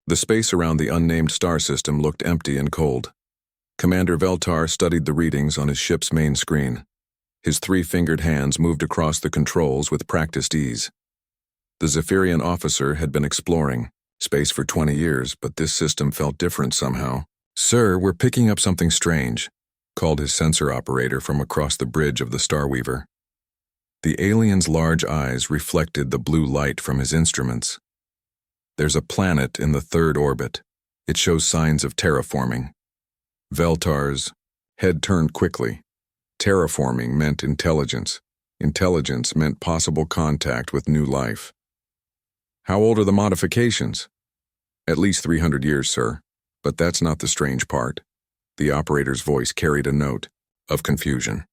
The space around the unnamed star system looked empty and cold. Commander Veltar studied the readings on his ship's main screen. His three-fingered hands moved across the controls with practiced ease. The Zephyrian officer had been exploring space for 20 years, but this system felt different somehow. "Sir, we're picking up something strange," called his sensor operator from across the bridge of the Starweaver. The alien's large eyes reflected the blue light from his instruments. "There's a planet in the third orbit. It shows signs of terraforming." Veltar's head turned quickly. Terraforming meant intelligence. Intelligence meant possible contact with new life. "How old are the modifications?" "At least 300 years, sir. But that's not the strange part." The operator's voice carried a note of confusion.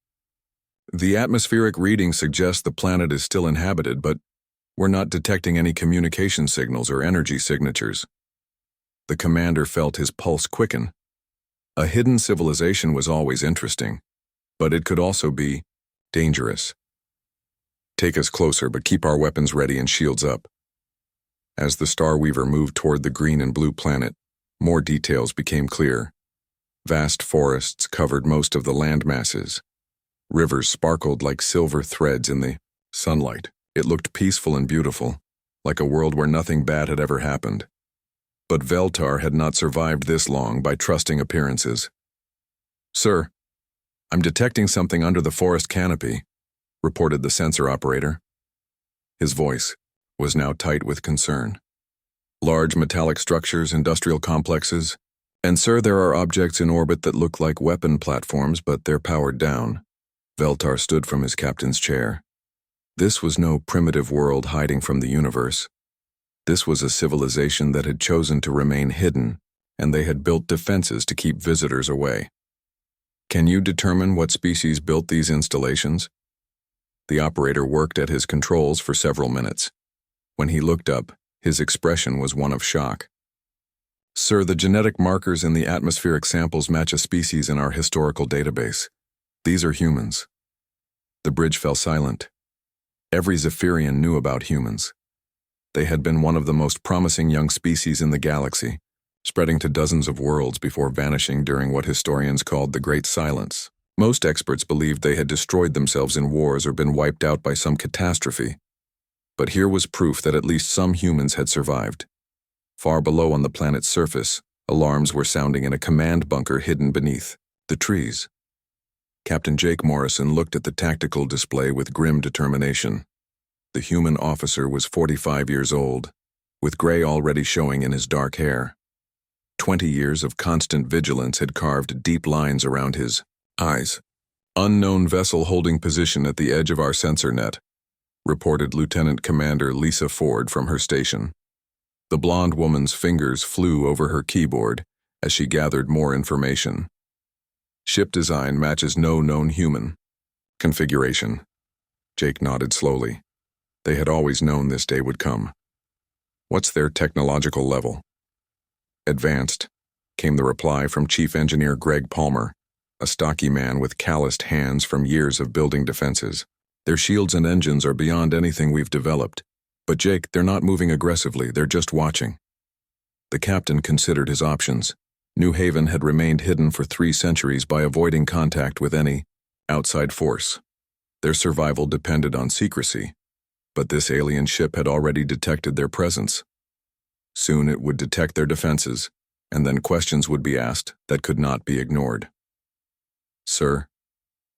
"The atmospheric readings suggest the planet is still inhabited, but we're not detecting any communication signals or energy signatures." The commander felt his pulse quicken. A hidden civilization was always interesting, but it could also be dangerous. "Take us closer, but keep our weapons ready and shields up." As the Starweaver moved toward the green and blue planet, more details became clear. Vast forests covered most of the land masses. Rivers sparkled like silver threads in the sunlight. It looked peaceful and beautiful, like a world where nothing bad had ever happened. But Veltar had not survived this long by trusting appearances. "Sir, I'm detecting something under the forest canopy," reported the sensor operator. His voice was now tight with concern. "Large metallic structures, industrial complexes, and sir, there are objects in orbit that look like weapon platforms, but they're powered down." Veltar stood from his captain's chair. This was no primitive world hiding from the universe. This was a civilization that had chosen to remain hidden, and they had built defenses to keep visitors away. "Can you determine what species built these installations?" The operator worked at his controls for several minutes. When he looked up, his expression was one of shock. "Sir, the genetic markers in the atmospheric samples match a species in our historical database. These are humans." The bridge fell silent. Every Zephyrian knew about humans. They had been one of the most promising young species in the galaxy, spreading to dozens of worlds before vanishing during what historians called the Great Silence. Most experts believed they had destroyed themselves in wars or been wiped out by some catastrophe. But here was proof that at least some humans had survived. Far below on the planet's surface, alarms were sounding in a command bunker hidden beneath the trees. Captain Jake Morrison looked at the tactical display with grim determination. The human officer was 45 years old, with gray already showing in his dark hair. 20 years of constant vigilance had carved deep lines around his eyes. "Unknown vessel holding position at the edge of our sensor net," reported Lieutenant Commander Lisa Ford from her station. The blonde woman's fingers flew over her keyboard as she gathered more information. "Ship design matches no known human. Configuration." Jake nodded slowly. They had always known this day would come. "What's their technological level?" "Advanced," came the reply from Chief Engineer Greg Palmer, a stocky man with calloused hands from years of building defenses. "Their shields and engines are beyond anything we've developed. But Jake, they're not moving aggressively, they're just watching." The captain considered his options. New Haven had remained hidden for 3 centuries by avoiding contact with any outside force. Their survival depended on secrecy, but this alien ship had already detected their presence. Soon it would detect their defenses, and then questions would be asked that could not be ignored. "Sir,"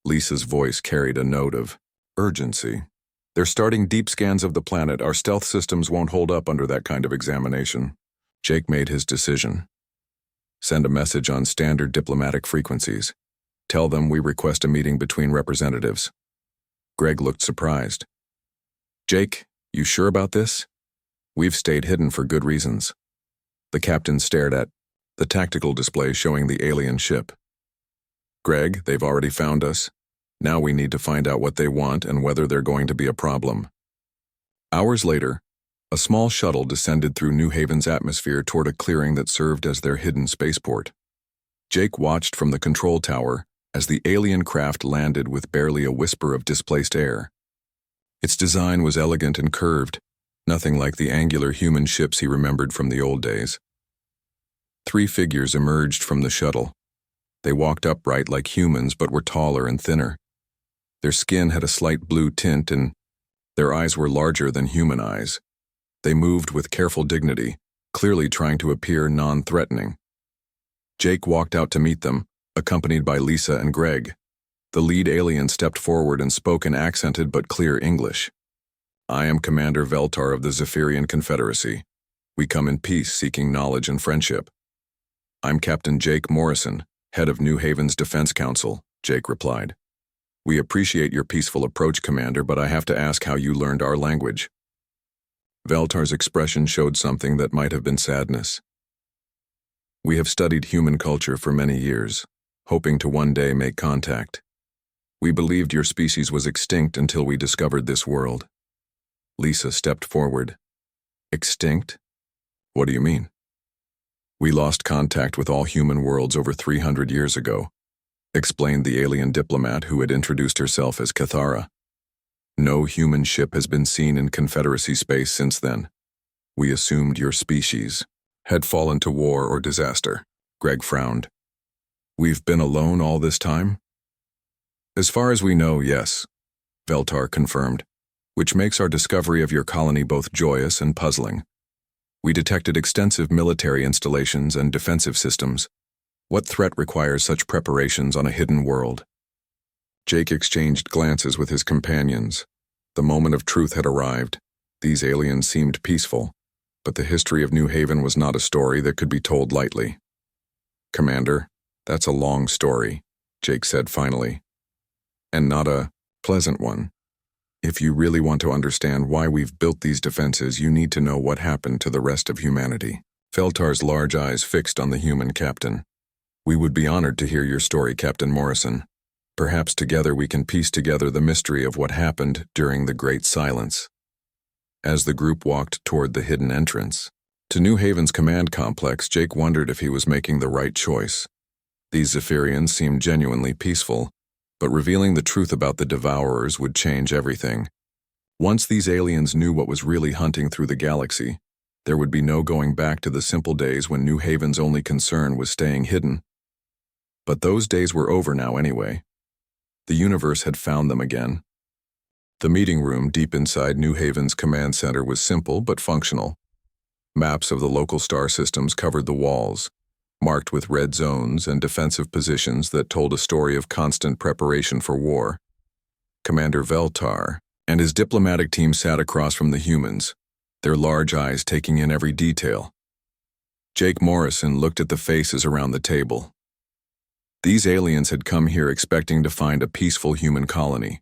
Lisa's voice carried a note of urgency. "They're starting deep scans of the planet. Our stealth systems won't hold up under that kind of examination." Jake made his decision. "Send a message on standard diplomatic frequencies. Tell them we request a meeting between representatives." Greg looked surprised. "Jake, you sure about this? We've stayed hidden for good reasons." The captain stared at the tactical display showing the alien ship. "Greg, they've already found us. Now we need to find out what they want and whether they're going to be a problem." Hours later, a small shuttle descended through New Haven's atmosphere toward a clearing that served as their hidden spaceport. Jake watched from the control tower as the alien craft landed with barely a whisper of displaced air. Its design was elegant and curved, nothing like the angular human ships he remembered from the old days. Three figures emerged from the shuttle. They walked upright like humans but were taller and thinner. Their skin had a slight blue tint and their eyes were larger than human eyes. They moved with careful dignity, clearly trying to appear non-threatening. Jake walked out to meet them, accompanied by Lisa and Greg. The lead alien stepped forward and spoke in accented but clear English. "I am Commander Veltar of the Zephyrian Confederacy. We come in peace, seeking knowledge and friendship." "I'm Captain Jake Morrison, head of New Haven's Defense Council," Jake replied. "We appreciate your peaceful approach, Commander, but I have to ask how you learned our language." Veltar's expression showed something that might have been sadness. "We have studied human culture for many years, hoping to one day make contact. We believed your species was extinct until we discovered this world." Lisa stepped forward. "Extinct? What do you mean?" "We lost contact with all human worlds over 300 years ago," explained the alien diplomat who had introduced herself as Cathara. "No human ship has been seen in Confederacy space since then. We assumed your species had fallen to war or disaster." Greg frowned. "We've been alone all this time?" "As far as we know, yes," Veltar confirmed, "which makes our discovery of your colony both joyous and puzzling. We detected extensive military installations and defensive systems. What threat requires such preparations on a hidden world?" Jake exchanged glances with his companions. The moment of truth had arrived. These aliens seemed peaceful, but the history of New Haven was not a story that could be told lightly. "Commander, that's a long story," Jake said finally. "And not a pleasant one. If you really want to understand why we've built these defenses, you need to know what happened to the rest of humanity." Veltar's large eyes fixed on the human captain. "We would be honored to hear your story, Captain Morrison. Perhaps together we can piece together the mystery of what happened during the Great Silence." As the group walked toward the hidden entrance to New Haven's command complex, Jake wondered if he was making the right choice. These Zephyrians seemed genuinely peaceful, but revealing the truth about the Devourers would change everything. Once these aliens knew what was really hunting through the galaxy, there would be no going back to the simple days when New Haven's only concern was staying hidden. But those days were over now anyway. The universe had found them again. The meeting room deep inside New Haven's command center was simple but functional. Maps of the local star systems covered the walls, marked with red zones and defensive positions that told a story of constant preparation for war. Commander Veltar and his diplomatic team sat across from the humans, their large eyes taking in every detail. Jake Morrison looked at the faces around the table. These aliens had come here expecting to find a peaceful human colony.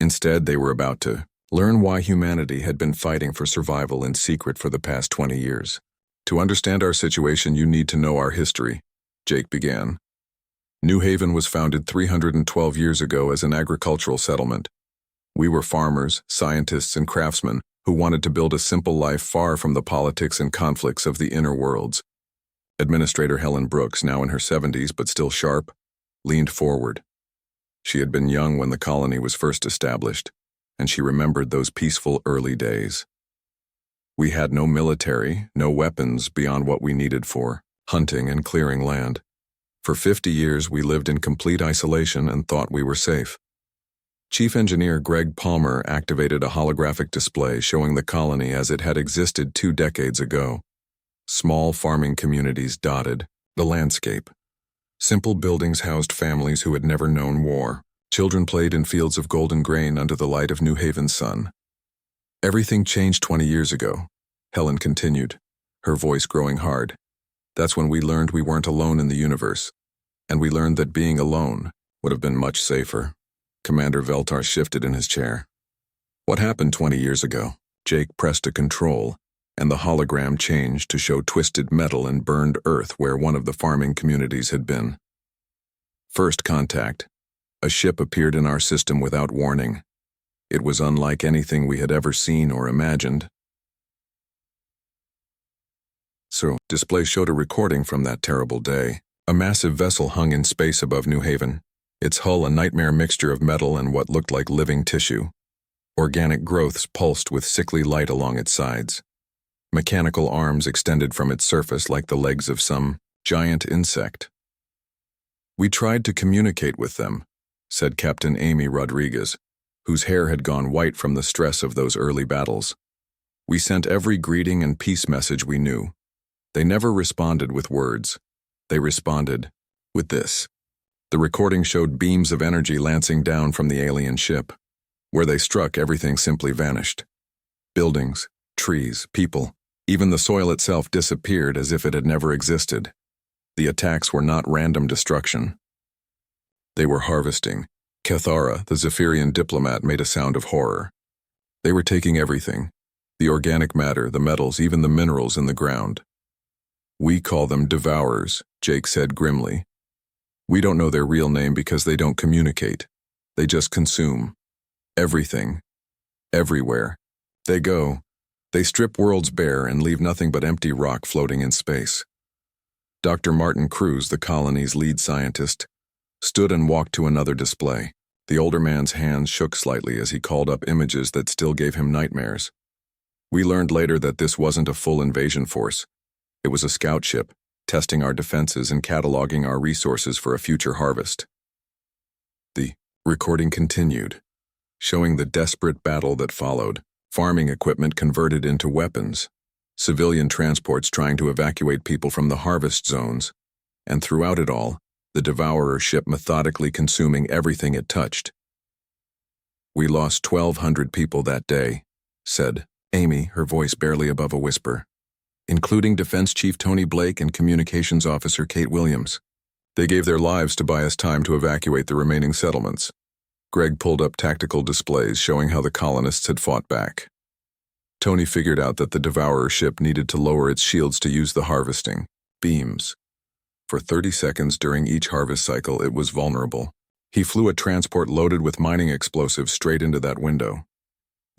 Instead, they were about to learn why humanity had been fighting for survival in secret for the past 20 years. "To understand our situation, you need to know our history," Jake began. "New Haven was founded 312 years ago as an agricultural settlement. We were farmers, scientists, and craftsmen who wanted to build a simple life far from the politics and conflicts of the inner worlds." Administrator Helen Brooks, now in her 70s but still sharp, leaned forward. She had been young when the colony was first established, and she remembered those peaceful early days. "We had no military, no weapons beyond what we needed for hunting and clearing land. For 50 years we lived in complete isolation and thought we were safe." Chief Engineer Greg Palmer activated a holographic display showing the colony as it had existed 2 decades ago. Small farming communities dotted the landscape. Simple buildings housed families who had never known war. Children played in fields of golden grain under the light of New Haven's sun. "Everything changed 20 years ago," Helen continued, her voice growing hard. "That's when we learned we weren't alone in the universe, and we learned that being alone would have been much safer." Commander Veltar shifted in his chair. "What happened 20 years ago?" Jake pressed a control, and the hologram changed to show twisted metal and burned earth where one of the farming communities had been. "First contact. A ship appeared in our system without warning. It was unlike anything we had ever seen or imagined." So, display showed a recording from that terrible day. A massive vessel hung in space above New Haven, its hull a nightmare mixture of metal and what looked like living tissue. Organic growths pulsed with sickly light along its sides. Mechanical arms extended from its surface like the legs of some giant insect. "We tried to communicate with them," said Captain Amy Rodriguez, whose hair had gone white from the stress of those early battles. "We sent every greeting and peace message we knew. They never responded with words. They responded with this." The recording showed beams of energy lancing down from the alien ship. Where they struck, everything simply vanished. Buildings, trees, people, even the soil itself disappeared as if it had never existed. The attacks were not random destruction. They were harvesting. Cathara, the Zephyrian diplomat, made a sound of horror. They were taking everything. The organic matter, the metals, even the minerals in the ground. "We call them devourers," Jake said grimly. "We don't know their real name because they don't communicate. They just consume. Everything. Everywhere. They go. They strip worlds bare and leave nothing but empty rock floating in space." Dr. Martin Cruz, the colony's lead scientist, stood and walked to another display. The older man's hands shook slightly as he called up images that still gave him nightmares. We learned later that this wasn't a full invasion force. It was a scout ship, testing our defenses and cataloging our resources for a future harvest. The recording continued, showing the desperate battle that followed. Farming equipment converted into weapons, civilian transports trying to evacuate people from the harvest zones, and throughout it all, the Devourer ship methodically consuming everything it touched. "We lost 1,200 people that day," said Amy, her voice barely above a whisper, "including Defense Chief Tony Blake and Communications Officer Kate Williams. They gave their lives to buy us time to evacuate the remaining settlements." Greg pulled up tactical displays showing how the colonists had fought back. Tony figured out that the Devourer ship needed to lower its shields to use the harvesting beams. For 30 seconds during each harvest cycle, it was vulnerable. He flew a transport loaded with mining explosives straight into that window.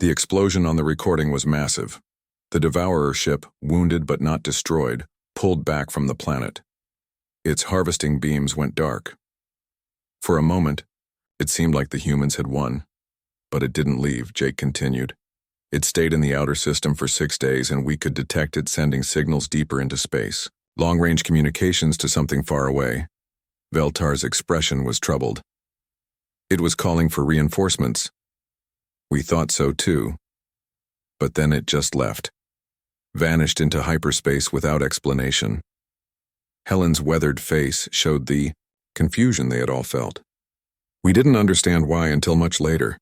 The explosion on the recording was massive. The Devourer ship, wounded but not destroyed, pulled back from the planet. Its harvesting beams went dark. For a moment, it seemed like the humans had won. But it didn't leave, Jake continued. It stayed in the outer system for 6 days, and we could detect it sending signals deeper into space. Long-range communications to something far away. Veltar's expression was troubled. It was calling for reinforcements. We thought so too. But then it just left. Vanished into hyperspace without explanation. Helen's weathered face showed the confusion they had all felt. We didn't understand why until much later.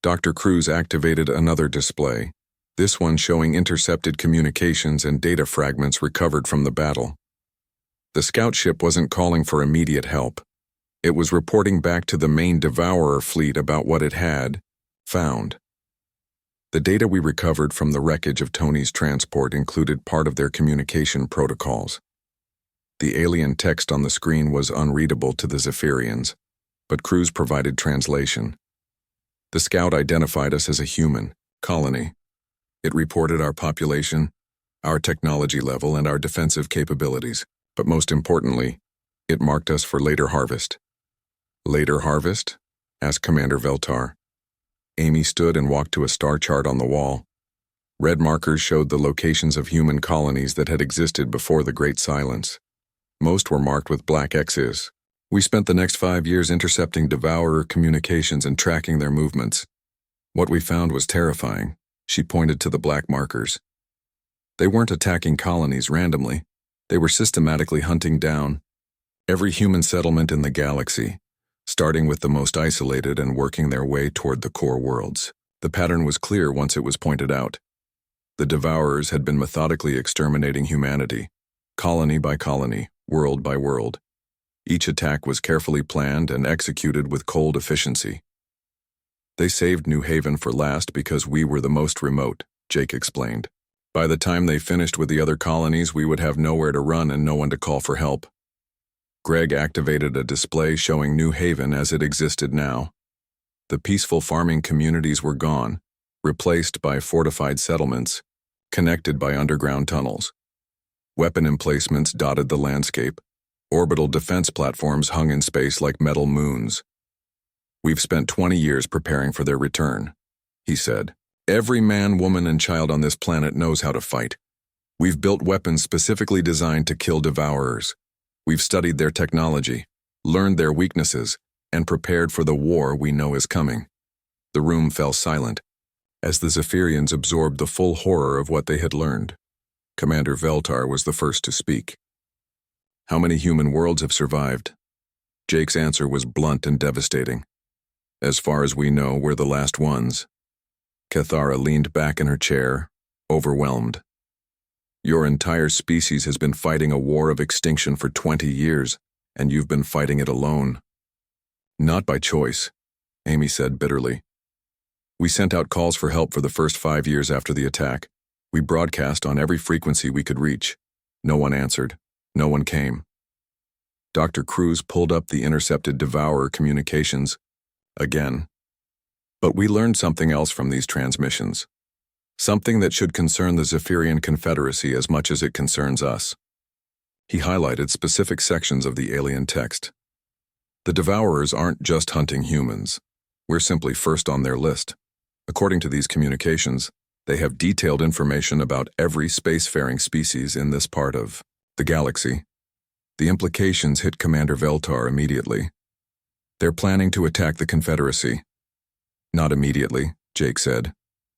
Dr. Cruz activated another display, this one showing intercepted communications and data fragments recovered from the battle. The scout ship wasn't calling for immediate help. It was reporting back to the main Devourer fleet about what it had found. The data we recovered from the wreckage of Tony's transport included part of their communication protocols. The alien text on the screen was unreadable to the Zephyrians, but Cruz provided translation. The scout identified us as a human colony. It reported our population, our technology level, and our defensive capabilities. But most importantly, it marked us for later harvest. "Later harvest?" asked Commander Veltar. Amy stood and walked to a star chart on the wall. Red markers showed the locations of human colonies that had existed before the Great Silence. Most were marked with black X's. "We spent the next 5 years intercepting Devourer communications and tracking their movements. What we found was terrifying." She pointed to the black markers. They weren't attacking colonies randomly. They were systematically hunting down every human settlement in the galaxy, starting with the most isolated and working their way toward the core worlds. The pattern was clear once it was pointed out. The Devourers had been methodically exterminating humanity, colony by colony, world by world. Each attack was carefully planned and executed with cold efficiency. "They saved New Haven for last because we were the most remote," Jake explained. "By the time they finished with the other colonies, we would have nowhere to run and no one to call for help." Greg activated a display showing New Haven as it existed now. The peaceful farming communities were gone, replaced by fortified settlements, connected by underground tunnels. Weapon emplacements dotted the landscape. Orbital defense platforms hung in space like metal moons. "We've spent 20 years preparing for their return," he said. "Every man, woman, and child on this planet knows how to fight. We've built weapons specifically designed to kill Devourers. We've studied their technology, learned their weaknesses, and prepared for the war we know is coming." The room fell silent, as the Zephyrians absorbed the full horror of what they had learned. Commander Veltar was the first to speak. "How many human worlds have survived?" Jake's answer was blunt and devastating. "As far as we know, we're the last ones." Cathara leaned back in her chair, overwhelmed. "Your entire species has been fighting a war of extinction for 20 years, and you've been fighting it alone." "Not by choice," Amy said bitterly. "We sent out calls for help for the first 5 years after the attack. We broadcast on every frequency we could reach. No one answered. No one came." Dr. Cruz pulled up the intercepted Devourer communications again. "But we learned something else from these transmissions. Something that should concern the Zephyrian Confederacy as much as it concerns us." He highlighted specific sections of the alien text. "The Devourers aren't just hunting humans. We're simply first on their list. According to these communications, they have detailed information about every spacefaring species in this part of the galaxy." The implications hit Commander Veltar immediately. "They're planning to attack the Confederacy." "Not immediately," Jake said.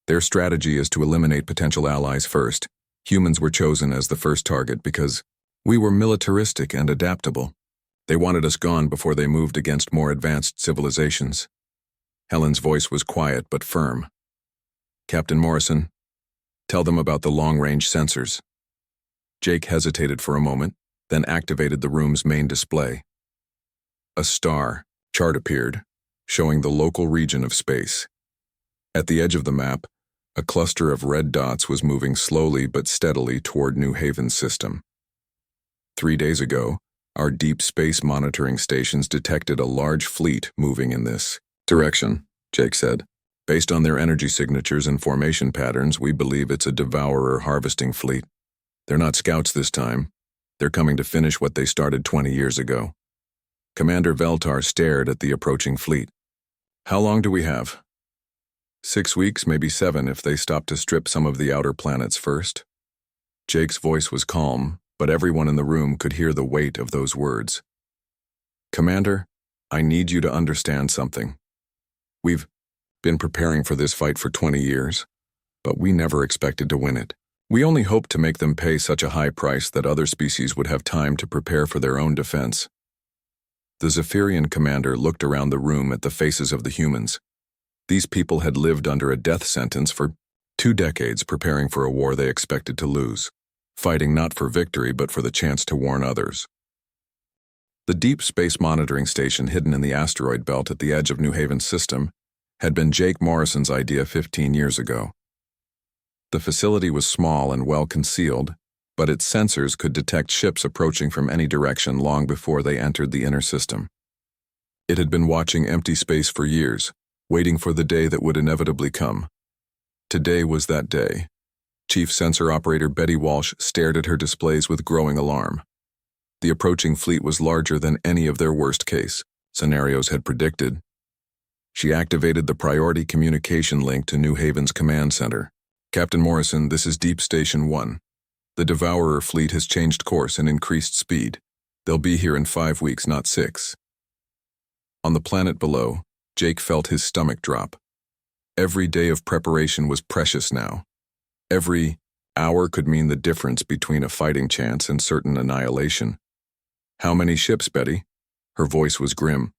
"Their strategy is to eliminate potential allies first. Humans were chosen as the first target because we were militaristic and adaptable. They wanted us gone before they moved against more advanced civilizations." Helen's voice was quiet but firm. "Captain Morrison, tell them about the long-range sensors." Jake hesitated for a moment, then activated the room's main display. A star chart appeared, showing the local region of space. At the edge of the map, a cluster of red dots was moving slowly but steadily toward New Haven's system. 3 days ago, our deep space monitoring stations detected a large fleet moving in this direction, Jake said. "Based on their energy signatures and formation patterns, we believe it's a Devourer harvesting fleet. They're not scouts this time. They're coming to finish what they started 20 years ago." Commander Veltar stared at the approaching fleet. "How long do we have?" 6 weeks, maybe 7 if they stop to strip some of the outer planets first." Jake's voice was calm, but everyone in the room could hear the weight of those words. "Commander, I need you to understand something. We've been preparing for this fight for 20 years, but we never expected to win it. We only hoped to make them pay such a high price that other species would have time to prepare for their own defense." The Zephyrian commander looked around the room at the faces of the humans. These people had lived under a death sentence for 2 decades preparing for a war they expected to lose, fighting not for victory but for the chance to warn others. The deep space monitoring station hidden in the asteroid belt at the edge of New Haven's system had been Jake Morrison's idea 15 years ago. The facility was small and well concealed, but its sensors could detect ships approaching from any direction long before they entered the inner system. It had been watching empty space for years, waiting for the day that would inevitably come. Today was that day. Chief Sensor Operator Betty Walsh stared at her displays with growing alarm. The approaching fleet was larger than any of their worst-case scenarios had predicted. She activated the priority communication link to New Haven's command center. "Captain Morrison, this is Deep Station 1. The Devourer fleet has changed course and increased speed. They'll be here in 5 weeks, not 6. On the planet below, Jake felt his stomach drop. Every day of preparation was precious now. Every hour could mean the difference between a fighting chance and certain annihilation. "How many ships, Betty?" Her voice was grim.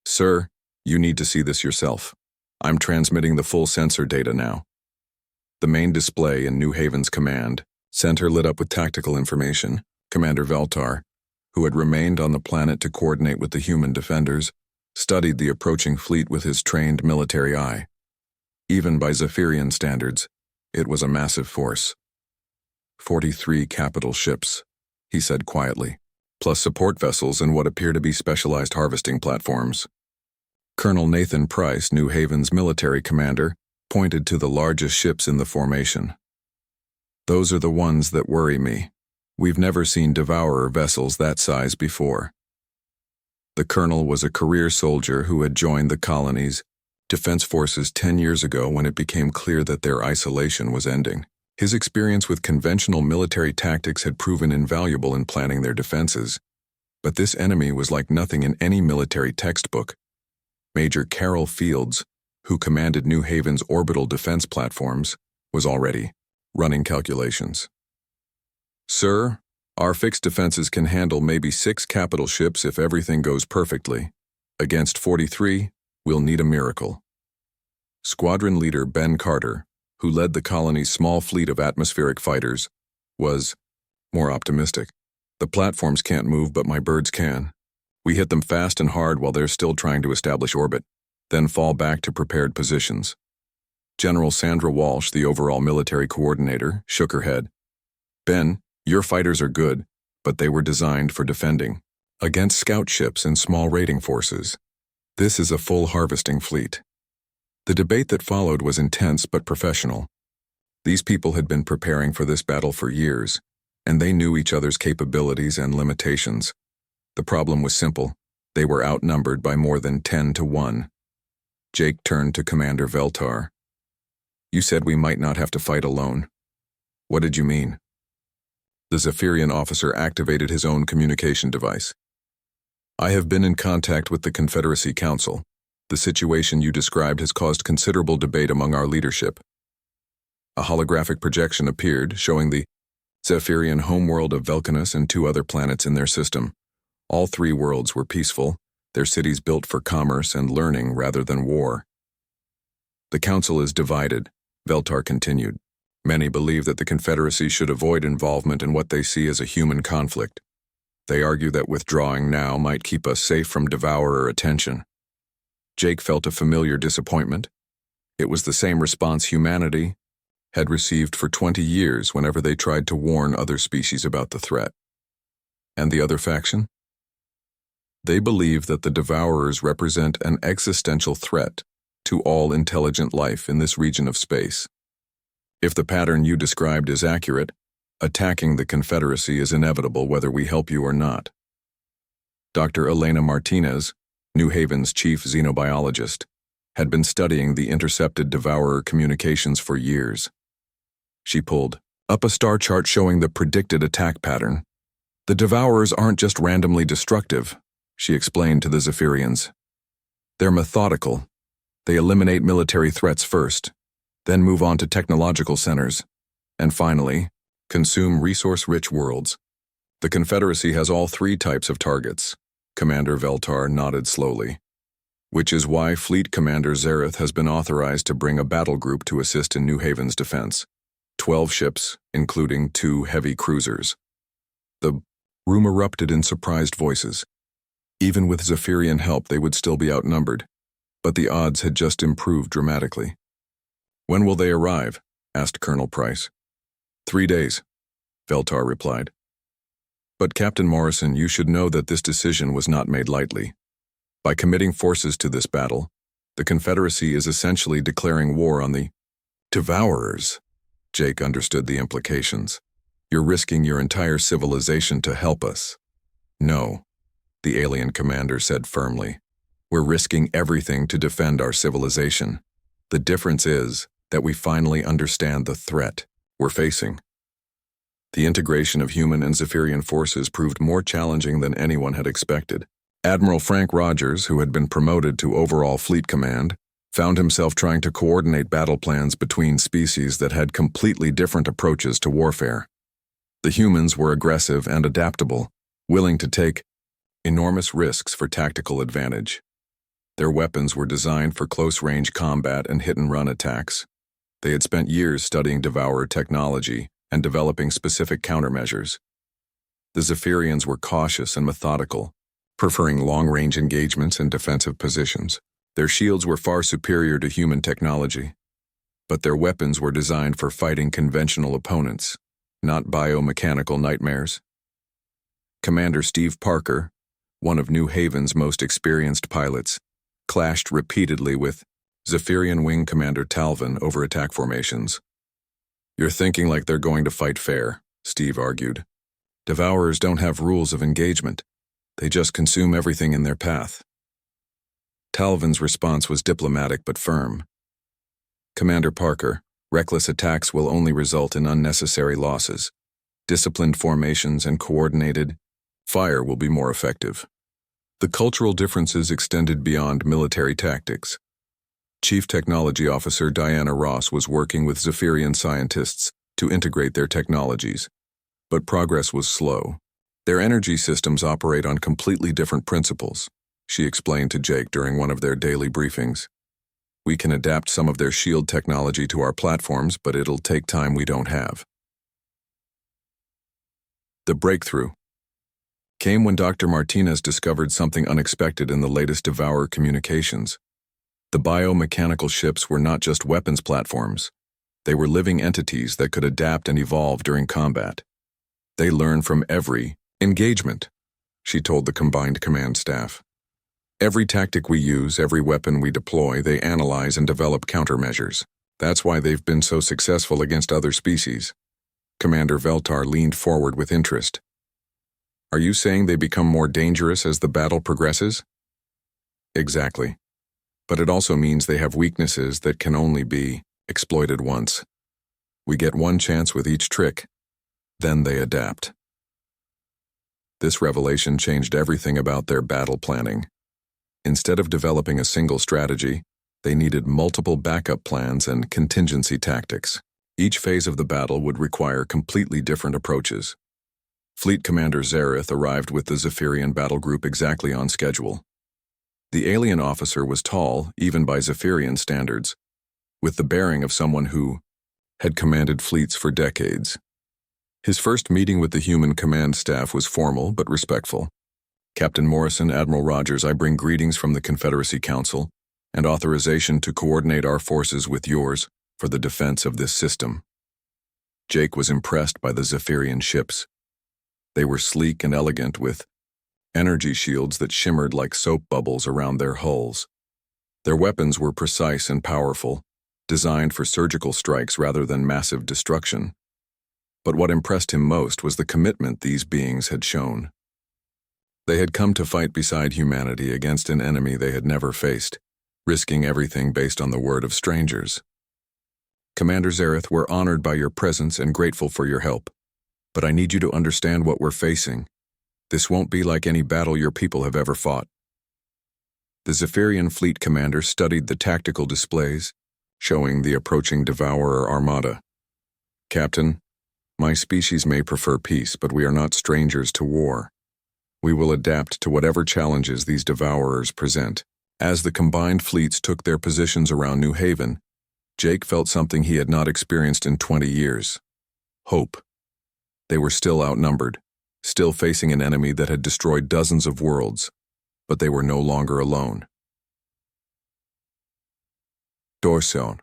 "Sir, you need to see this yourself. I'm transmitting the full sensor data now." The main display in New Haven's command center lit up with tactical information. Commander Veltar, who had remained on the planet to coordinate with the human defenders, studied the approaching fleet with his trained military eye. Even by Zephyrian standards, it was a massive force. 43 capital ships, he said quietly, plus support vessels and what appear to be specialized harvesting platforms. Colonel Nathan Price, New Haven's military commander, pointed to the largest ships in the formation. "Those are the ones that worry me. We've never seen Devourer vessels that size before." The colonel was a career soldier who had joined the colony's defense forces 10 years ago when it became clear that their isolation was ending. His experience with conventional military tactics had proven invaluable in planning their defenses, but this enemy was like nothing in any military textbook. Major Carol Fields, who commanded New Haven's orbital defense platforms, was already running calculations. "Sir, our fixed defenses can handle maybe 6 capital ships if everything goes perfectly. Against 43, we'll need a miracle." Squadron leader Ben Carter, who led the colony's small fleet of atmospheric fighters, was more optimistic. "The platforms can't move, but my birds can. We hit them fast and hard while they're still trying to establish orbit, then fall back to prepared positions." General Sandra Walsh, the overall military coordinator, shook her head. "Ben, your fighters are good, but they were designed for defending against scout ships and small raiding forces. This is a full harvesting fleet." The debate that followed was intense but professional. These people had been preparing for this battle for years, and they knew each other's capabilities and limitations. The problem was simple. They were outnumbered by more than 10 to 1. Jake turned to Commander Veltar. "You said we might not have to fight alone. What did you mean?" The Zephyrian officer activated his own communication device. "I have been in contact with the Confederacy Council. The situation you described has caused considerable debate among our leadership." A holographic projection appeared, showing the Zephyrian homeworld of Velcanus and 2 other planets in their system. All 3 worlds were peaceful, their cities built for commerce and learning rather than war. "The Council is divided," Veltar continued. "Many believe that the Confederacy should avoid involvement in what they see as a human conflict. They argue that withdrawing now might keep us safe from devourer attention." Jake felt a familiar disappointment. It was the same response humanity had received for 20 years whenever they tried to warn other species about the threat. And the other faction? They believe that the devourers represent an existential threat to all intelligent life in this region of space. If the pattern you described is accurate, attacking the Confederacy is inevitable whether we help you or not. Dr. Elena Martinez, New Haven's chief xenobiologist, had been studying the intercepted devourer communications for years. She pulled up a star chart showing the predicted attack pattern. "The devourers aren't just randomly destructive," she explained to the Zephyrians. "They're methodical. They eliminate military threats first, then move on to technological centers, and finally, consume resource-rich worlds. The Confederacy has all 3 types of targets." Commander Veltar nodded slowly. "Which is why Fleet Commander Zareth has been authorized to bring a battle group to assist in New Haven's defense. 12 ships, including 2 heavy cruisers." The room erupted in surprised voices. Even with Zephyrian help, they would still be outnumbered, but the odds had just improved dramatically. "When will they arrive?" asked Colonel Price. 3 days, Veltar replied. "But Captain Morrison, you should know that this decision was not made lightly. By committing forces to this battle, the Confederacy is essentially declaring war on the devourers." Jake understood the implications. "You're risking your entire civilization to help us." "No," the alien commander said firmly. "We're risking everything to defend our civilization. The difference is that we finally understand the threat we're facing." The integration of human and Zephyrian forces proved more challenging than anyone had expected. Admiral Frank Rogers, who had been promoted to overall fleet command, found himself trying to coordinate battle plans between species that had completely different approaches to warfare. The humans were aggressive and adaptable, willing to take enormous risks for tactical advantage. Their weapons were designed for close-range combat and hit-and-run attacks. They had spent years studying devourer technology and developing specific countermeasures. The Zephyrians were cautious and methodical, preferring long-range engagements and defensive positions. Their shields were far superior to human technology, but their weapons were designed for fighting conventional opponents, not biomechanical nightmares. Commander Steve Parker, one of New Haven's most experienced pilots, clashed repeatedly with Zephyrian Wing Commander Talvin over attack formations. "You're thinking like they're going to fight fair," Steve argued. "Devourers don't have rules of engagement. They just consume everything in their path." Talvin's response was diplomatic but firm. "Commander Parker, Reckless attacks will only result in unnecessary losses. Disciplined formations and coordinated fire will be more effective. The cultural differences extended beyond military tactics. Chief Technology Officer Diana Ross was working with Zephyrian scientists to integrate their technologies, but progress was slow. Their energy systems operate on completely different principles, she explained to Jake during one of their daily briefings. We can adapt some of their shield technology to our platforms, but it'll take time we don't have. The breakthrough came when Dr. Martinez discovered something unexpected in the latest Devourer communications. The biomechanical ships were not just weapons platforms. They were living entities that could adapt and evolve during combat. They learn from every engagement, she told the combined command staff. Every tactic we use, every weapon we deploy, they analyze and develop countermeasures. That's why they've been so successful against other species. Commander Veltar leaned forward with interest. Are you saying they become more dangerous as the battle progresses? Exactly. But it also means they have weaknesses that can only be exploited once. We get one chance with each trick, then they adapt. This revelation changed everything about their battle planning. Instead of developing a single strategy, they needed multiple backup plans and contingency tactics. Each phase of the battle would require completely different approaches. Fleet Commander Zareth arrived with the Zephyrian battle group exactly on schedule. The alien officer was tall, even by Zephyrian standards, with the bearing of someone who had commanded fleets for decades. His first meeting with the human command staff was formal but respectful. Captain Morrison, Admiral Rogers, I bring greetings from the Confederacy Council and authorization to coordinate our forces with yours for the defense of this system. Jake was impressed by the Zephyrian ships. They were sleek and elegant with energy shields that shimmered like soap bubbles around their hulls. Their weapons were precise and powerful, designed for surgical strikes rather than massive destruction. But what impressed him most was the commitment these beings had shown. They had come to fight beside humanity against an enemy they had never faced, risking everything based on the word of strangers. Commander Zareth, we're honored by your presence and grateful for your help. But I need you to understand what we're facing. This won't be like any battle your people have ever fought. The Zephyrian fleet commander studied the tactical displays, showing the approaching Devourer armada. Captain, my species may prefer peace, but we are not strangers to war. We will adapt to whatever challenges these Devourers present. As the combined fleets took their positions around New Haven, Jake felt something he had not experienced in 20 years. Hope. They were still outnumbered, still facing an enemy that had destroyed dozens of worlds, but they were no longer alone. Dorson.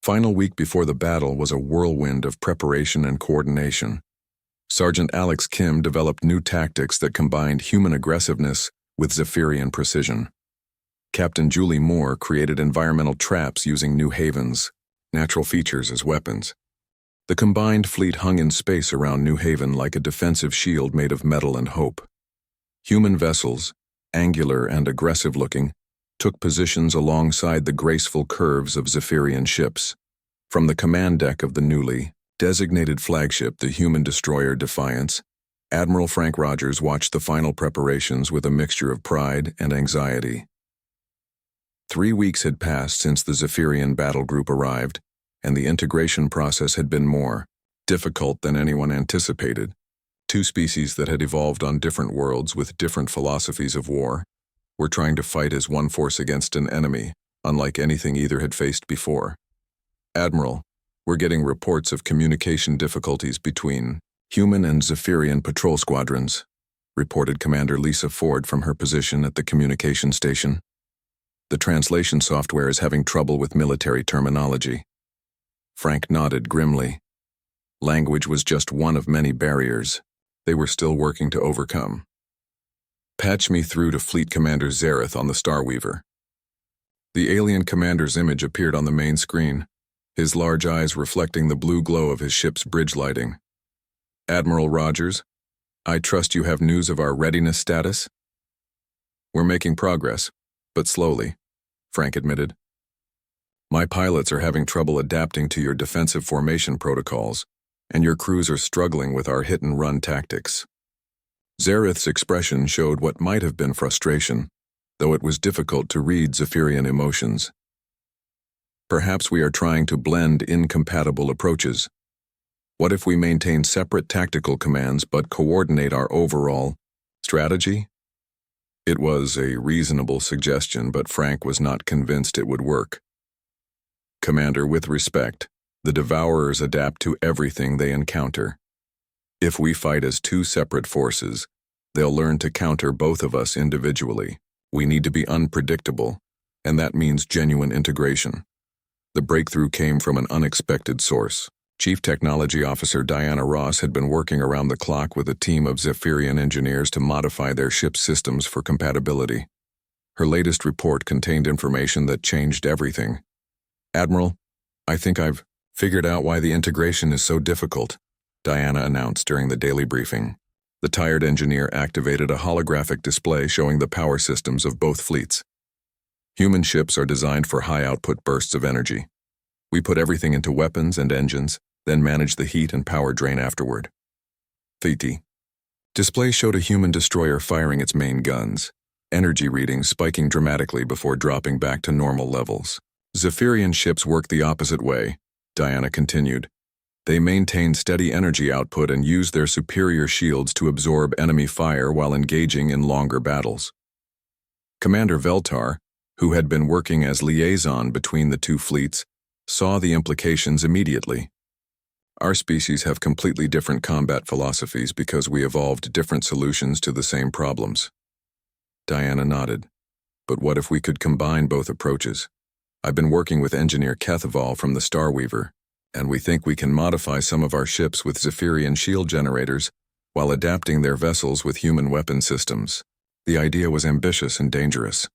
Final week before the battle was a whirlwind of preparation and coordination. Sergeant Alex Kim developed new tactics that combined human aggressiveness with Zephyrian precision. Captain Julie Moore created environmental traps using New Haven's natural features as weapons. The combined fleet hung in space around New Haven like a defensive shield made of metal and hope. Human vessels, angular and aggressive-looking, took positions alongside the graceful curves of Zephyrian ships. From the command deck of the newly designated flagship, the human destroyer Defiance, Admiral Frank Rogers watched the final preparations with a mixture of pride and anxiety. 3 weeks had passed since the Zephyrian battle group arrived, and the integration process had been more difficult than anyone anticipated. Two species that had evolved on different worlds with different philosophies of war were trying to fight as one force against an enemy, unlike anything either had faced before. Admiral, we're getting reports of communication difficulties between human and Zephyrian patrol squadrons, reported Commander Lisa Ford from her position at the communication station. The translation software is having trouble with military terminology. Frank nodded grimly. Language was just one of many barriers they were still working to overcome. Patch me through to Fleet Commander Zareth on the Starweaver. The alien commander's image appeared on the main screen, his large eyes reflecting the blue glow of his ship's bridge lighting. Admiral Rogers, I trust you have news of our readiness status? We're making progress, but slowly, Frank admitted. My pilots are having trouble adapting to your defensive formation protocols, and your crews are struggling with our hit-and-run tactics. Zareth's expression showed what might have been frustration, though it was difficult to read Zephyrian emotions. Perhaps we are trying to blend incompatible approaches. What if we maintain separate tactical commands but coordinate our overall strategy? It was a reasonable suggestion, but Frank was not convinced it would work. Commander, with respect, the Devourers adapt to everything they encounter. If we fight as two separate forces, they'll learn to counter both of us individually. We need to be unpredictable, and that means genuine integration. The breakthrough came from an unexpected source. Chief Technology Officer Diana Ross had been working around the clock with a team of Zephyrian engineers to modify their ship's systems for compatibility. Her latest report contained information that changed everything. "Admiral, I think I've figured out why the integration is so difficult," Diana announced during the daily briefing. The tired engineer activated a holographic display showing the power systems of both fleets. Human ships are designed for high-output bursts of energy. We put everything into weapons and engines, then manage the heat and power drain afterward. Fiti. Display showed a human destroyer firing its main guns, energy readings spiking dramatically before dropping back to normal levels. Zephyrian ships work the opposite way, Diana continued. They maintain steady energy output and use their superior shields to absorb enemy fire while engaging in longer battles. Commander Veltar, who had been working as liaison between the two fleets, saw the implications immediately. Our species have completely different combat philosophies because we evolved different solutions to the same problems. Diana nodded. But what if we could combine both approaches? I've been working with engineer Kethaval from the Starweaver, and we think we can modify some of our ships with Zephyrian shield generators while adapting their vessels with human weapon systems. The idea was ambitious and dangerous.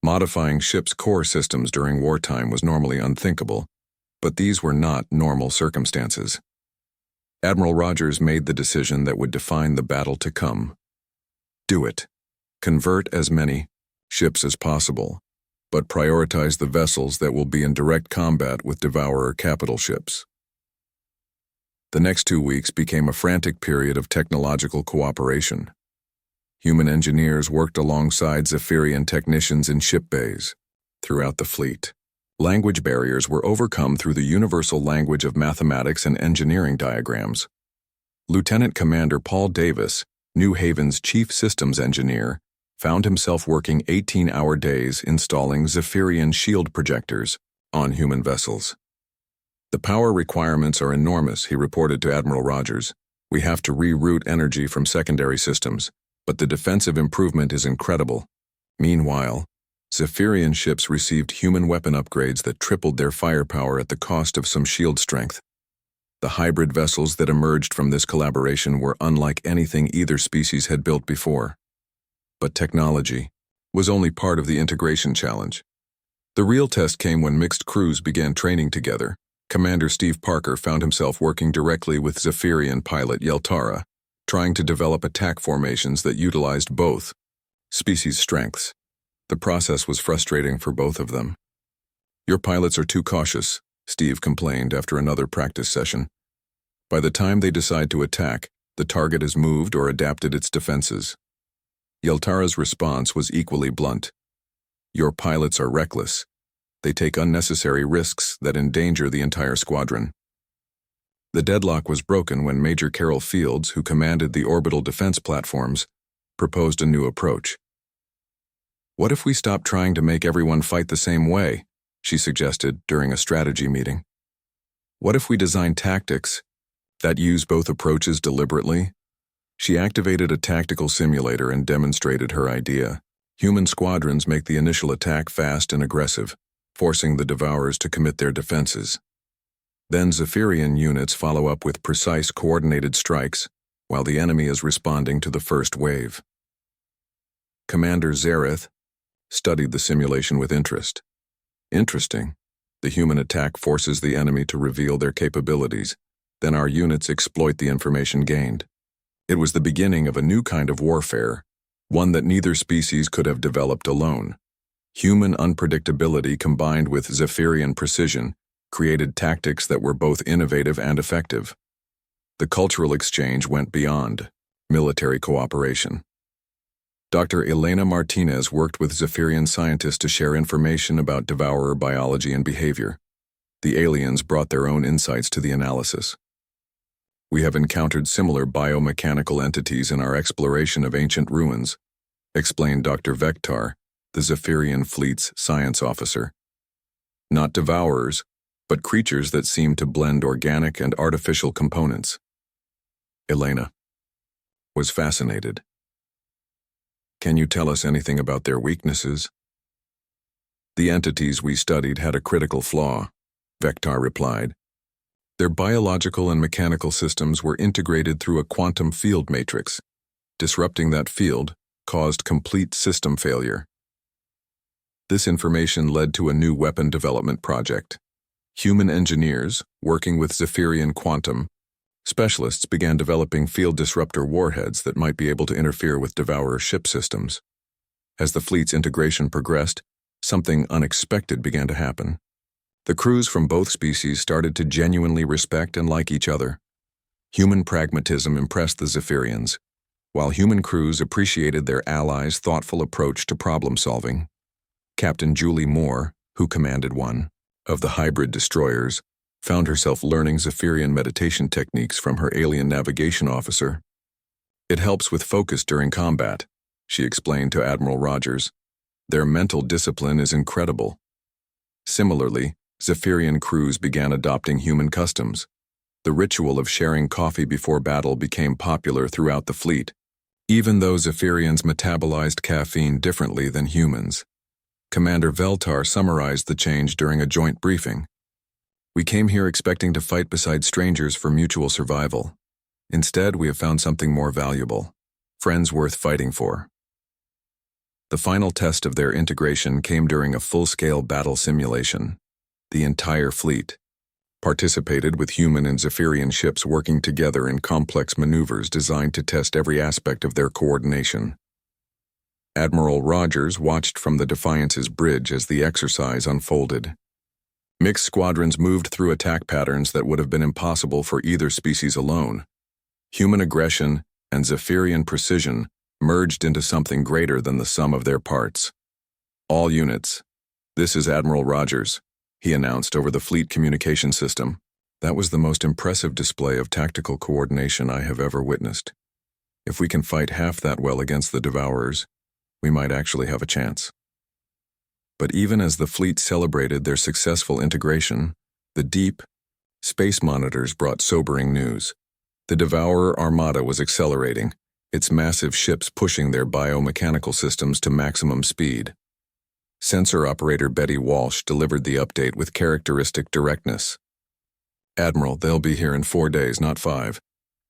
Modifying ships' core systems during wartime was normally unthinkable, but these were not normal circumstances. Admiral Rogers made the decision that would define the battle to come. Do it. Convert as many ships as possible, but prioritize the vessels that will be in direct combat with Devourer capital ships. The next 2 weeks became a frantic period of technological cooperation. Human engineers worked alongside Zephyrian technicians in ship bays. Throughout the fleet, language barriers were overcome through the universal language of mathematics and engineering diagrams. Lieutenant Commander Paul Davis, New Haven's chief systems engineer, found himself working 18-hour days installing Zephyrian shield projectors on human vessels. "The power requirements are enormous," he reported to Admiral Rogers. "We have to reroute energy from secondary systems, but the defensive improvement is incredible." Meanwhile, Zephyrian ships received human weapon upgrades that tripled their firepower at the cost of some shield strength. The hybrid vessels that emerged from this collaboration were unlike anything either species had built before. But technology was only part of the integration challenge. The real test came when mixed crews began training together. Commander Steve Parker found himself working directly with Zephyrian pilot Yeltara, trying to develop attack formations that utilized both species' strengths. The process was frustrating for both of them. "Your pilots are too cautious," Steve complained after another practice session. "By the time they decide to attack, the target has moved or adapted its defenses." Yeltara's response was equally blunt. "Your pilots are reckless. They take unnecessary risks that endanger the entire squadron." The deadlock was broken when Major Carol Fields, who commanded the orbital defense platforms, proposed a new approach. "What if we stop trying to make everyone fight the same way?" she suggested during a strategy meeting. "What if we design tactics that use both approaches deliberately?" She activated a tactical simulator and demonstrated her idea. Human squadrons make the initial attack fast and aggressive, forcing the Devourers to commit their defenses. Then Zephyrian units follow up with precise coordinated strikes, while the enemy is responding to the first wave. Commander Zareth studied the simulation with interest. "Interesting. The human attack forces the enemy to reveal their capabilities, then our units exploit the information gained. It was the beginning of a new kind of warfare, one that neither species could have developed alone. Human unpredictability combined with Zephyrian precision created tactics that were both innovative and effective. The cultural exchange went beyond military cooperation. Dr. Elena Martinez worked with Zephyrian scientists to share information about devourer biology and behavior. The aliens brought their own insights to the analysis. We have encountered similar biomechanical entities in our exploration of ancient ruins, explained Dr. Vektar, the Zephyrian fleet's science officer. Not devourers, but creatures that seem to blend organic and artificial components. Elena was fascinated. Can you tell us anything about their weaknesses? The entities we studied had a critical flaw, Vektar replied. Their biological and mechanical systems were integrated through a quantum field matrix. Disrupting that field caused complete system failure. This information led to a new weapon development project. Human engineers, working with Zephyrian quantum specialists, began developing field disruptor warheads that might be able to interfere with devourer ship systems. As the fleet's integration progressed, something unexpected began to happen. The crews from both species started to genuinely respect and like each other. Human pragmatism impressed the Zephyrians, while human crews appreciated their allies' thoughtful approach to problem-solving. Captain Julie Moore, who commanded one of the hybrid destroyers, found herself learning Zephyrian meditation techniques from her alien navigation officer. It helps with focus during combat, she explained to Admiral Rogers. Their mental discipline is incredible. Similarly, Zephyrian crews began adopting human customs. The ritual of sharing coffee before battle became popular throughout the fleet, even though Zephyrians metabolized caffeine differently than humans. Commander Veltar summarized the change during a joint briefing. We came here expecting to fight beside strangers for mutual survival. Instead, we have found something more valuable, friends worth fighting for. The final test of their integration came during a full-scale battle simulation. The entire fleet participated, with human and Zephyrian ships working together in complex maneuvers designed to test every aspect of their coordination. Admiral Rogers watched from the Defiance's bridge as the exercise unfolded. Mixed squadrons moved through attack patterns that would have been impossible for either species alone. Human aggression and Zephyrian precision merged into something greater than the sum of their parts. All units, this is Admiral Rogers, he announced over the fleet communication system. That was the most impressive display of tactical coordination I have ever witnessed. If we can fight half that well against the Devourers, we might actually have a chance. But even as the fleet celebrated their successful integration, the deep space monitors brought sobering news. The Devourer Armada was accelerating, its massive ships pushing their biomechanical systems to maximum speed. Sensor operator Betty Walsh delivered the update with characteristic directness. Admiral, they'll be here in 4 days, not 5.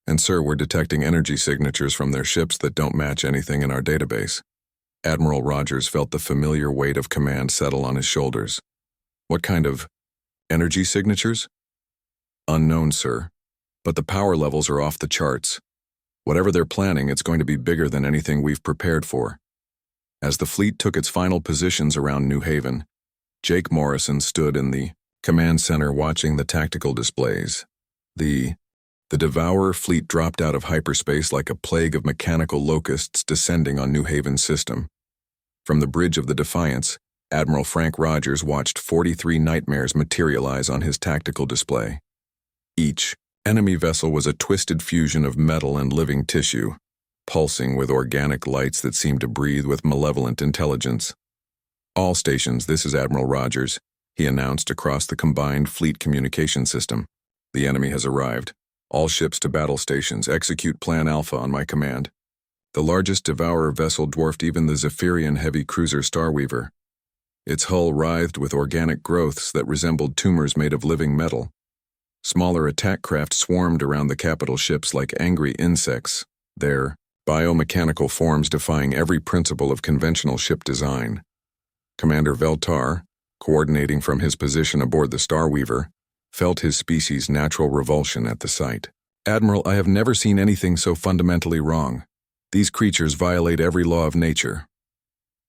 And sir, we're detecting energy signatures from their ships that don't match anything in our database. Admiral Rogers felt the familiar weight of command settle on his shoulders. What kind of energy signatures? Unknown, sir. But the power levels are off the charts. Whatever they're planning, it's going to be bigger than anything we've prepared for. As the fleet took its final positions around New Haven, Jake Morrison stood in the command center watching the tactical displays. The Devourer fleet dropped out of hyperspace like a plague of mechanical locusts descending on New Haven's system. From the bridge of the Defiance, Admiral Frank Rogers watched 43 nightmares materialize on his tactical display. Each enemy vessel was a twisted fusion of metal and living tissue, pulsing with organic lights that seemed to breathe with malevolent intelligence. All stations, this is Admiral Rogers, he announced across the combined fleet communication system. The enemy has arrived. All ships to battle stations, execute Plan Alpha on my command. The largest Devourer vessel dwarfed even the Zephyrian heavy cruiser Starweaver. Its hull writhed with organic growths that resembled tumors made of living metal. Smaller attack craft swarmed around the capital ships like angry insects, their biomechanical forms defying every principle of conventional ship design. Commander Veltar, coordinating from his position aboard the Starweaver, felt his species' natural revulsion at the sight. Admiral, I have never seen anything so fundamentally wrong. These creatures violate every law of nature.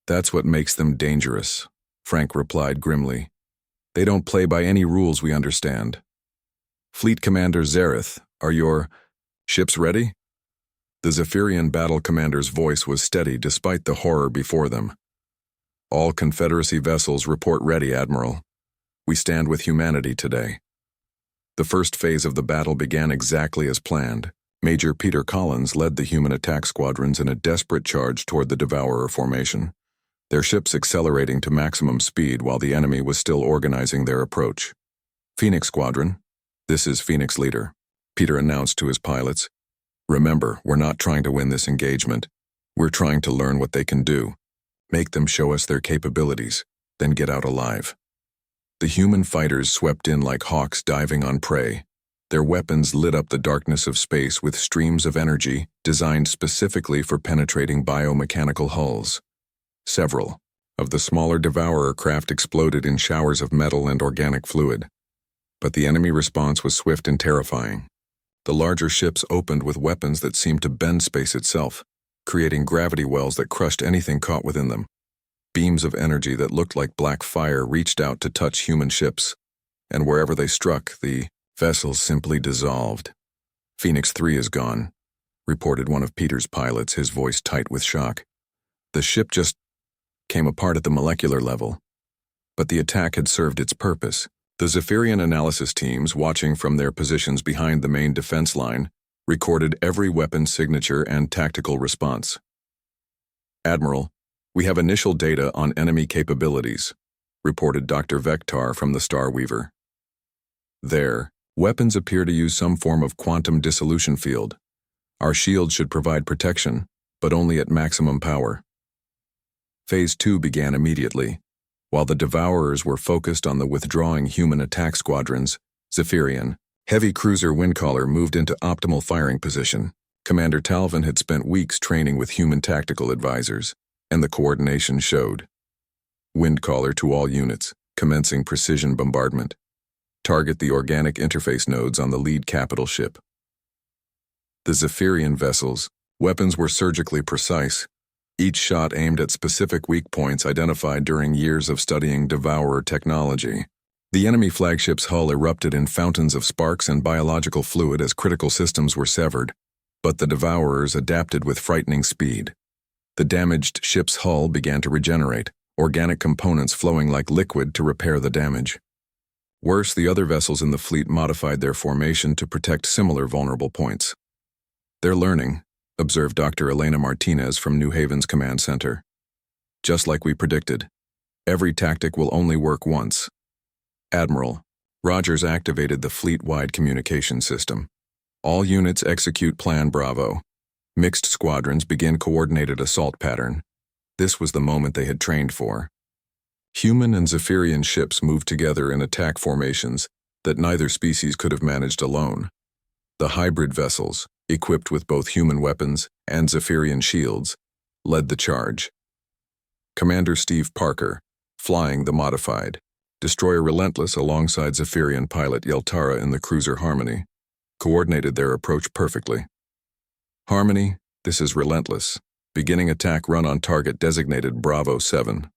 That's what makes them dangerous, Frank replied grimly. They don't play by any rules we understand. Fleet Commander Zareth, are your ships ready? The Zephyrian battle commander's voice was steady despite the horror before them. All Confederacy vessels report ready, Admiral. We stand with humanity today. The first phase of the battle began exactly as planned. Major Peter Collins led the human attack squadrons in a desperate charge toward the Devourer formation, their ships accelerating to maximum speed while the enemy was still organizing their approach. Phoenix Squadron, this is Phoenix Leader, Peter announced to his pilots. Remember, we're not trying to win this engagement. We're trying to learn what they can do. Make them show us their capabilities, then get out alive. The human fighters swept in like hawks diving on prey. Their weapons lit up the darkness of space with streams of energy designed specifically for penetrating biomechanical hulls. Several of the smaller Devourer craft exploded in showers of metal and organic fluid. But the enemy response was swift and terrifying. The larger ships opened with weapons that seemed to bend space itself, creating gravity wells that crushed anything caught within them. Beams of energy that looked like black fire reached out to touch human ships, and wherever they struck, the vessels simply dissolved. Phoenix 3 is gone, reported one of Peter's pilots, his voice tight with shock. The ship just came apart at the molecular level. But the attack had served its purpose. The Zephyrian analysis teams, watching from their positions behind the main defense line, recorded every weapon signature and tactical response. Admiral, we have initial data on enemy capabilities, reported Dr. Vector from the Star Weaver. Their weapons appear to use some form of quantum dissolution field. Our shield should provide protection, but only at maximum power. Phase 2 began immediately. While the Devourers were focused on the withdrawing human attack squadrons, Zephyrian heavy cruiser Windcaller moved into optimal firing position. Commander Talvin had spent weeks training with human tactical advisors, and the coordination showed. Windcaller to all units, commencing precision bombardment. Target the organic interface nodes on the lead capital ship. The Zephyrian vessels' weapons were surgically precise, each shot aimed at specific weak points identified during years of studying Devourer technology. The enemy flagship's hull erupted in fountains of sparks and biological fluid as critical systems were severed, but the Devourers adapted with frightening speed. The damaged ship's hull began to regenerate, organic components flowing like liquid to repair the damage. Worse, the other vessels in the fleet modified their formation to protect similar vulnerable points. They're learning, observed Dr. Elena Martinez from New Haven's command center. Just like we predicted, every tactic will only work once. Admiral, Rogers activated the fleet-wide communication system. All units execute Plan Bravo. Mixed squadrons begin coordinated assault pattern. This was the moment they had trained for. Human and Zephyrian ships moved together in attack formations that neither species could have managed alone. The hybrid vessels, equipped with both human weapons and Zephyrian shields, led the charge. Commander Steve Parker, flying the modified destroyer Relentless alongside Zephyrian pilot Yeltara in the cruiser Harmony, coordinated their approach perfectly. Harmony, this is Relentless, beginning attack run on target designated Bravo 7.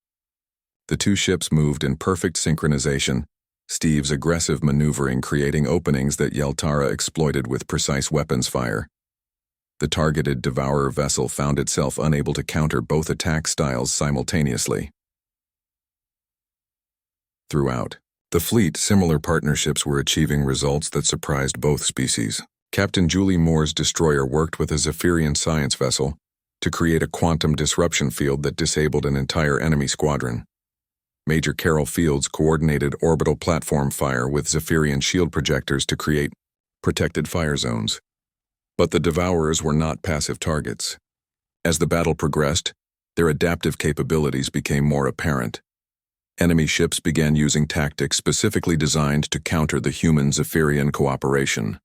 The two ships moved in perfect synchronization, Steve's aggressive maneuvering creating openings that Yeltara exploited with precise weapons fire. The targeted Devourer vessel found itself unable to counter both attack styles simultaneously. Throughout the fleet, similar partnerships were achieving results that surprised both species. Captain Julie Moore's destroyer worked with a Zephyrian science vessel to create a quantum disruption field that disabled an entire enemy squadron. Major Carol Fields coordinated orbital platform fire with Zephyrian shield projectors to create protected fire zones. But the Devourers were not passive targets. As the battle progressed, their adaptive capabilities became more apparent. Enemy ships began using tactics specifically designed to counter the human-Zephyrian cooperation.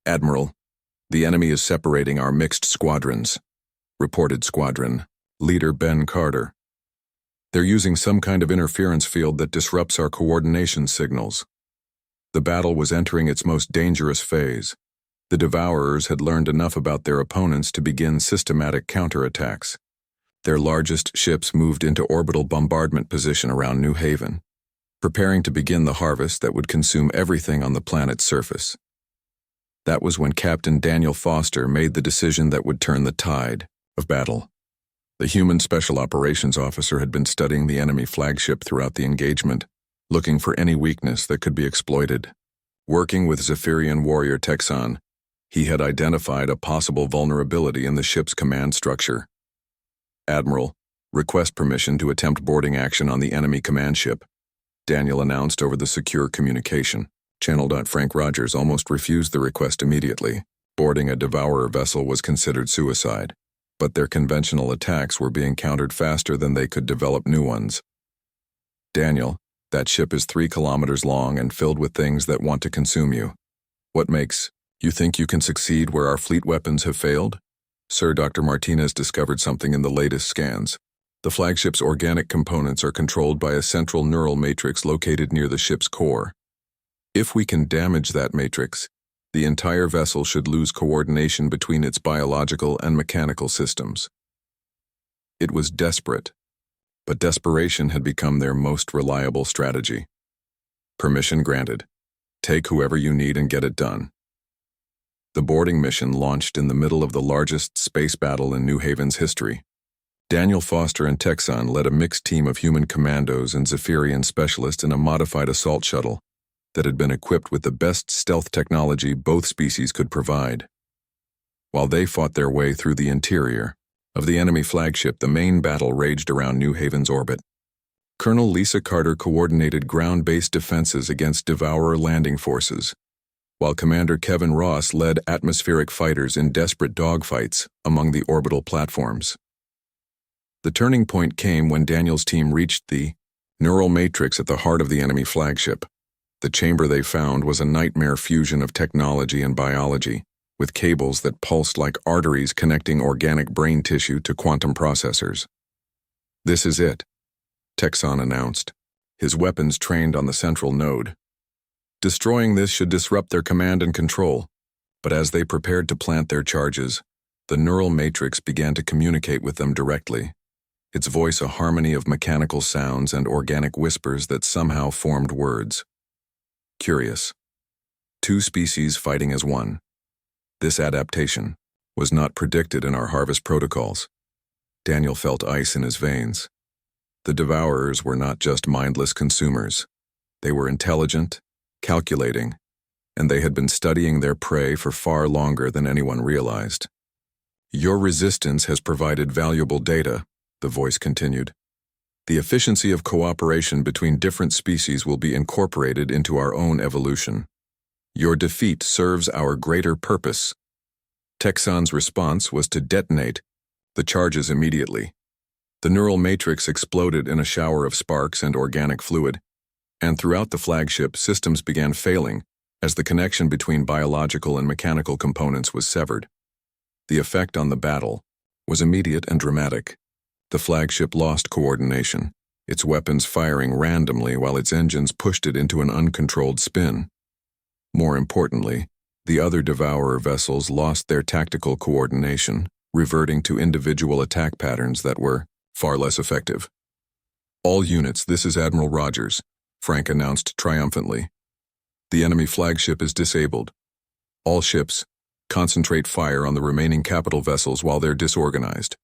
Admiral, the enemy is separating our mixed squadrons, reported Squadron Leader Ben Carter. They're using some kind of interference field that disrupts our coordination signals. The battle was entering its most dangerous phase. The Devourers had learned enough about their opponents to begin systematic counterattacks. Their largest ships moved into orbital bombardment position around New Haven, preparing to begin the harvest that would consume everything on the planet's surface. That was when Captain Daniel Foster made the decision that would turn the tide of battle. The human special operations officer had been studying the enemy flagship throughout the engagement, looking for any weakness that could be exploited. Working with Zephyrian warrior Texan, he had identified a possible vulnerability in the ship's command structure. "Admiral, request permission to attempt boarding action on the enemy command ship," Daniel announced over the secure communication channel. Frank Rogers almost refused the request immediately. Boarding a Devourer vessel was considered suicide, but their conventional attacks were being countered faster than they could develop new ones. "Daniel, that ship is 3 kilometers long and filled with things that want to consume you. What makes you think you can succeed where our fleet weapons have failed?" "Sir, Dr. Martinez discovered something in the latest scans. The flagship's organic components are controlled by a central neural matrix located near the ship's core. If we can damage that matrix, the entire vessel should lose coordination between its biological and mechanical systems." It was desperate, but desperation had become their most reliable strategy. "Permission granted. Take whoever you need and get it done." The boarding mission launched in the middle of the largest space battle in New Haven's history. Daniel Foster and Texan led a mixed team of human commandos and Zephyrian specialists in a modified assault shuttle that had been equipped with the best stealth technology both species could provide. While they fought their way through the interior of the enemy flagship, the main battle raged around New Haven's orbit. Colonel Lisa Carter coordinated ground-based defenses against Devourer landing forces, while Commander Kevin Ross led atmospheric fighters in desperate dogfights among the orbital platforms. The turning point came when Daniel's team reached the neural matrix at the heart of the enemy flagship. The chamber they found was a nightmare fusion of technology and biology, with cables that pulsed like arteries connecting organic brain tissue to quantum processors. "This is it," Texan announced, his weapons trained on the central node. Destroying this should disrupt their command and control, but as they prepared to plant their charges, the neural matrix began to communicate with them directly, its voice a harmony of mechanical sounds and organic whispers that somehow formed words. Curious. 2 species fighting as one. This adaptation was not predicted in our harvest protocols. Daniel felt ice in his veins. The Devourers were not just mindless consumers. They were intelligent, calculating, and they had been studying their prey for far longer than anyone realized. "Your resistance has provided valuable data," the voice continued. "The efficiency of cooperation between different species will be incorporated into our own evolution. Your defeat serves our greater purpose." Texan's response was to detonate the charges immediately. The neural matrix exploded in a shower of sparks and organic fluid, and throughout the flagship, systems began failing as the connection between biological and mechanical components was severed. The effect on the battle was immediate and dramatic. The flagship lost coordination, its weapons firing randomly while its engines pushed it into an uncontrolled spin. More importantly, the other Devourer vessels lost their tactical coordination, reverting to individual attack patterns that were far less effective. "All units, this is Admiral Rogers," Frank announced triumphantly. "The enemy flagship is disabled. All ships, concentrate fire on the remaining capital vessels while they're disorganized."